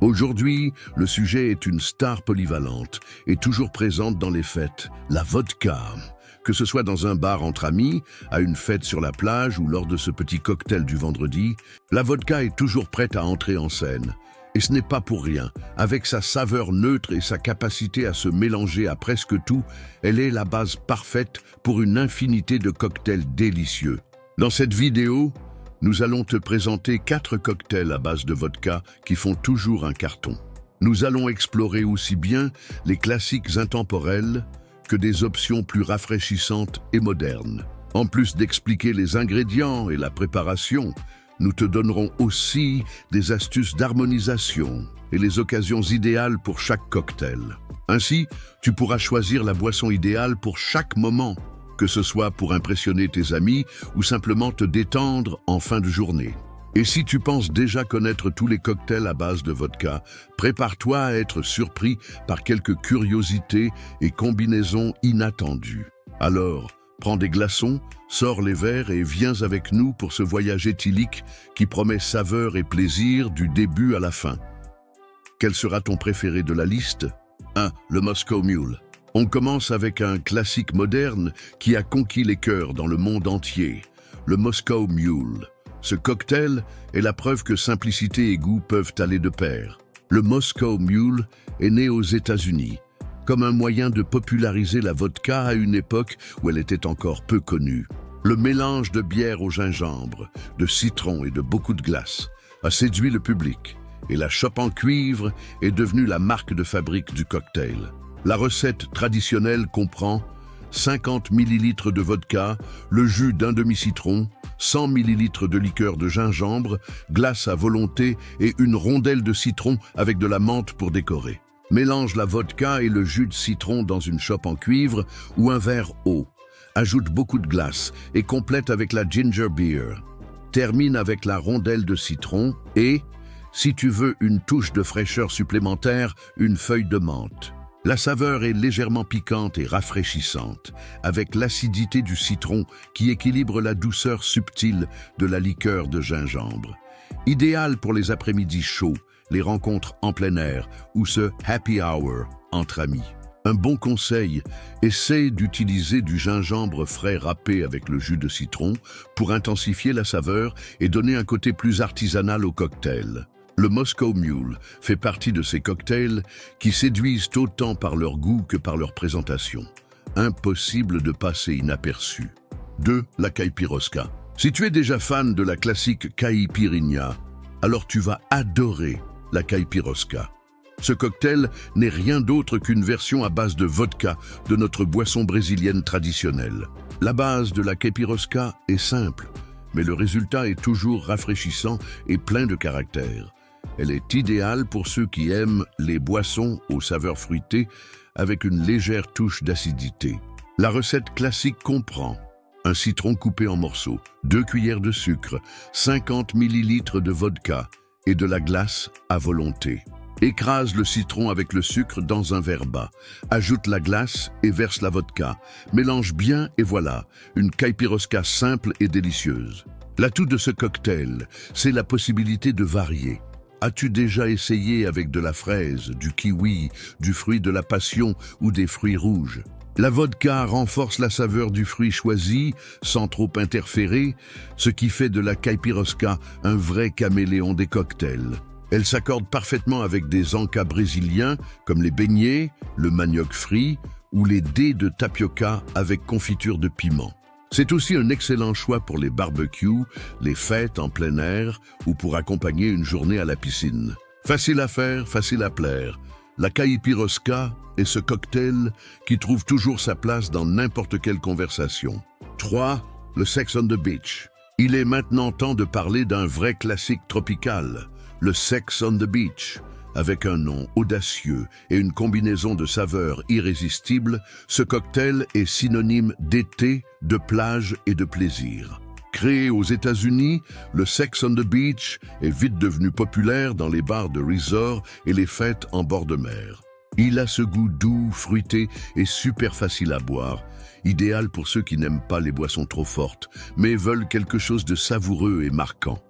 Aujourd'hui, le sujet est une star polyvalente et toujours présente dans les fêtes, la vodka. Que ce soit dans un bar entre amis, à une fête sur la plage ou lors de ce petit cocktail du vendredi, la vodka est toujours prête à entrer en scène. Et ce n'est pas pour rien. Avec sa saveur neutre et sa capacité à se mélanger à presque tout, elle est la base parfaite pour une infinité de cocktails délicieux. Dans cette vidéo, nous allons te présenter 4 cocktails à base de vodka qui font toujours un carton. Nous allons explorer aussi bien les classiques intemporels que des options plus rafraîchissantes et modernes. En plus d'expliquer les ingrédients et la préparation, nous te donnerons aussi des astuces d'harmonisation et les occasions idéales pour chaque cocktail. Ainsi, tu pourras choisir la boisson idéale pour chaque moment, que ce soit pour impressionner tes amis ou simplement te détendre en fin de journée. Et si tu penses déjà connaître tous les cocktails à base de vodka, prépare-toi à être surpris par quelques curiosités et combinaisons inattendues. Alors, prends des glaçons, sors les verres et viens avec nous pour ce voyage éthylique qui promet saveur et plaisir du début à la fin. Quel sera ton préféré de la liste? 1. Le Moscow Mule. On commence avec un classique moderne qui a conquis les cœurs dans le monde entier, le Moscow Mule. Ce cocktail est la preuve que simplicité et goût peuvent aller de pair. Le Moscow Mule est né aux États-Unis, comme un moyen de populariser la vodka à une époque où elle était encore peu connue. Le mélange de bière au gingembre, de citron et de beaucoup de glace a séduit le public, et la chope en cuivre est devenue la marque de fabrique du cocktail. La recette traditionnelle comprend 50 ml de vodka, le jus d'un demi-citron, 100 ml de liqueur de gingembre, glace à volonté et une rondelle de citron avec de la menthe pour décorer. Mélange la vodka et le jus de citron dans une chope en cuivre ou un verre haut. Ajoute beaucoup de glace et complète avec la ginger beer. Termine avec la rondelle de citron et, si tu veux une touche de fraîcheur supplémentaire, une feuille de menthe. La saveur est légèrement piquante et rafraîchissante, avec l'acidité du citron qui équilibre la douceur subtile de la liqueur de gingembre. Idéal pour les après-midi chauds, les rencontres en plein air ou ce happy hour entre amis. Un bon conseil, essaie d'utiliser du gingembre frais râpé avec le jus de citron pour intensifier la saveur et donner un côté plus artisanal au cocktail. Le Moscow Mule fait partie de ces cocktails qui séduisent autant par leur goût que par leur présentation. Impossible de passer inaperçu. 2. La Caipirosca. Si tu es déjà fan de la classique caipirinha, alors tu vas adorer la Caipirosca. Ce cocktail n'est rien d'autre qu'une version à base de vodka de notre boisson brésilienne traditionnelle. La base de la Caipirosca est simple, mais le résultat est toujours rafraîchissant et plein de caractère. Elle est idéale pour ceux qui aiment les boissons aux saveurs fruitées avec une légère touche d'acidité. La recette classique comprend un citron coupé en morceaux, 2 cuillères de sucre, 50 ml de vodka et de la glace à volonté. Écrase le citron avec le sucre dans un verre bas. Ajoute la glace et verse la vodka. Mélange bien et voilà, une caipirosca simple et délicieuse. L'atout de ce cocktail, c'est la possibilité de varier. As-tu déjà essayé avec de la fraise, du kiwi, du fruit de la passion ou des fruits rouges? La vodka renforce la saveur du fruit choisi sans trop interférer, ce qui fait de la caipirosca un vrai caméléon des cocktails. Elle s'accorde parfaitement avec des encas brésiliens comme les beignets, le manioc frit ou les dés de tapioca avec confiture de piment. C'est aussi un excellent choix pour les barbecues, les fêtes en plein air ou pour accompagner une journée à la piscine. Facile à faire, facile à plaire. La Caipirosca est ce cocktail qui trouve toujours sa place dans n'importe quelle conversation. 3. Le Sex on the Beach. Il est maintenant temps de parler d'un vrai classique tropical, le Sex on the Beach. Avec un nom audacieux et une combinaison de saveurs irrésistibles, ce cocktail est synonyme d'été, de plage et de plaisir. Créé aux États-Unis, le Sex on the Beach est vite devenu populaire dans les bars de resort et les fêtes en bord de mer. Il a ce goût doux, fruité et super facile à boire, idéal pour ceux qui n'aiment pas les boissons trop fortes, mais veulent quelque chose de savoureux et marquant.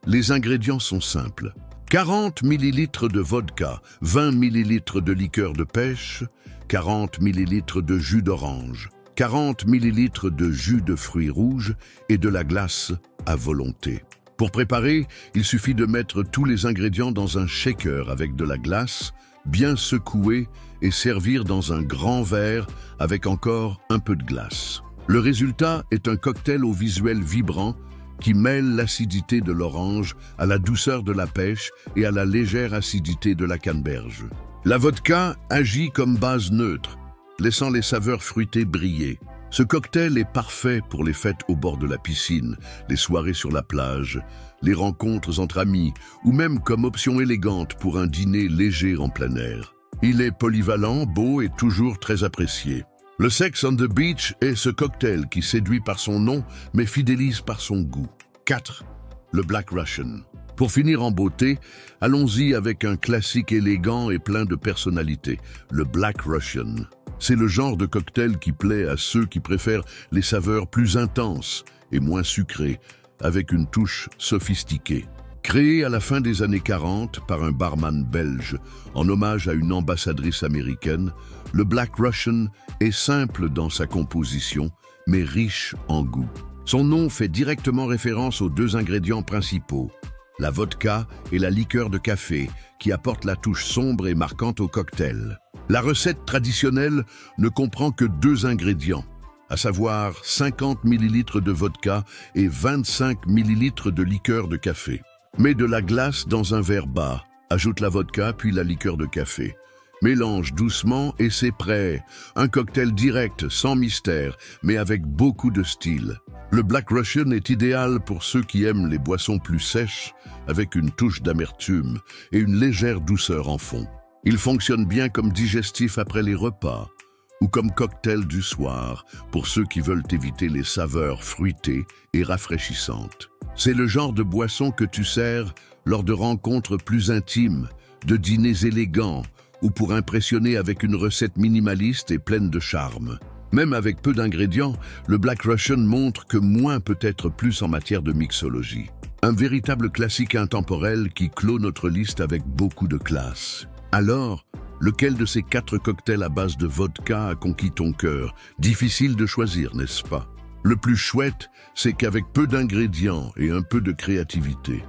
Les ingrédients sont simples. 40 ml de vodka, 20 ml de liqueur de pêche, 40 ml de jus d'orange, 40 ml de jus de fruits rouges et de la glace à volonté. Pour préparer, il suffit de mettre tous les ingrédients dans un shaker avec de la glace, bien secouer et servir dans un grand verre avec encore un peu de glace. Le résultat est un cocktail au visuel vibrant qui mêle l'acidité de l'orange à la douceur de la pêche et à la légère acidité de la canneberge. La vodka agit comme base neutre, laissant les saveurs fruitées briller. Ce cocktail est parfait pour les fêtes au bord de la piscine, les soirées sur la plage, les rencontres entre amis ou même comme option élégante pour un dîner léger en plein air. Il est polyvalent, beau et toujours très apprécié. Le Sex on the Beach est ce cocktail qui séduit par son nom mais fidélise par son goût. 4. Le Black Russian. Pour finir en beauté, allons-y avec un classique élégant et plein de personnalité, le Black Russian. C'est le genre de cocktail qui plaît à ceux qui préfèrent les saveurs plus intenses et moins sucrées, avec une touche sophistiquée. Créé à la fin des années 40 par un barman belge, en hommage à une ambassadrice américaine, le Black Russian est simple dans sa composition, mais riche en goût. Son nom fait directement référence aux deux ingrédients principaux, la vodka et la liqueur de café, qui apportent la touche sombre et marquante au cocktail. La recette traditionnelle ne comprend que deux ingrédients, à savoir 50 ml de vodka et 25 ml de liqueur de café. Mets de la glace dans un verre bas, ajoute la vodka puis la liqueur de café. Mélange doucement et c'est prêt. Un cocktail direct, sans mystère, mais avec beaucoup de style. Le Black Russian est idéal pour ceux qui aiment les boissons plus sèches, avec une touche d'amertume et une légère douceur en fond. Il fonctionne bien comme digestif après les repas ou comme cocktail du soir pour ceux qui veulent éviter les saveurs fruitées et rafraîchissantes. C'est le genre de boisson que tu sers lors de rencontres plus intimes, de dîners élégants ou pour impressionner avec une recette minimaliste et pleine de charme. Même avec peu d'ingrédients, le Black Russian montre que moins peut être plus en matière de mixologie. Un véritable classique intemporel qui clôt notre liste avec beaucoup de classe. Alors, lequel de ces 4 cocktails à base de vodka a conquis ton cœur? Difficile de choisir, n'est-ce pas? Le plus chouette, c'est qu'avec peu d'ingrédients et un peu de créativité,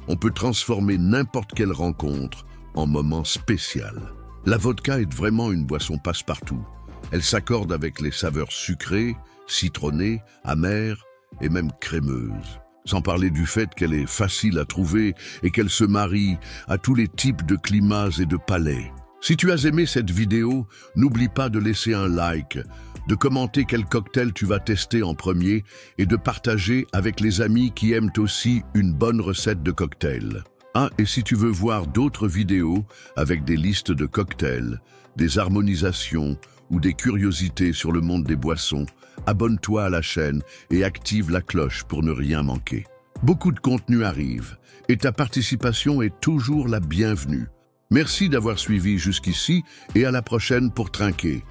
on peut transformer n'importe quelle rencontre en moment spécial. La vodka est vraiment une boisson passe-partout. Elle s'accorde avec les saveurs sucrées, citronnées, amères et même crémeuses. Sans parler du fait qu'elle est facile à trouver et qu'elle se marie à tous les types de climats et de palais. Si tu as aimé cette vidéo, n'oublie pas de laisser un like, de commenter quel cocktail tu vas tester en premier et de partager avec les amis qui aiment aussi une bonne recette de cocktail. Ah, et si tu veux voir d'autres vidéos avec des listes de cocktails, des harmonisations ou des curiosités sur le monde des boissons, abonne-toi à la chaîne et active la cloche pour ne rien manquer. Beaucoup de contenu arrive et ta participation est toujours la bienvenue. Merci d'avoir suivi jusqu'ici et à la prochaine pour trinquer.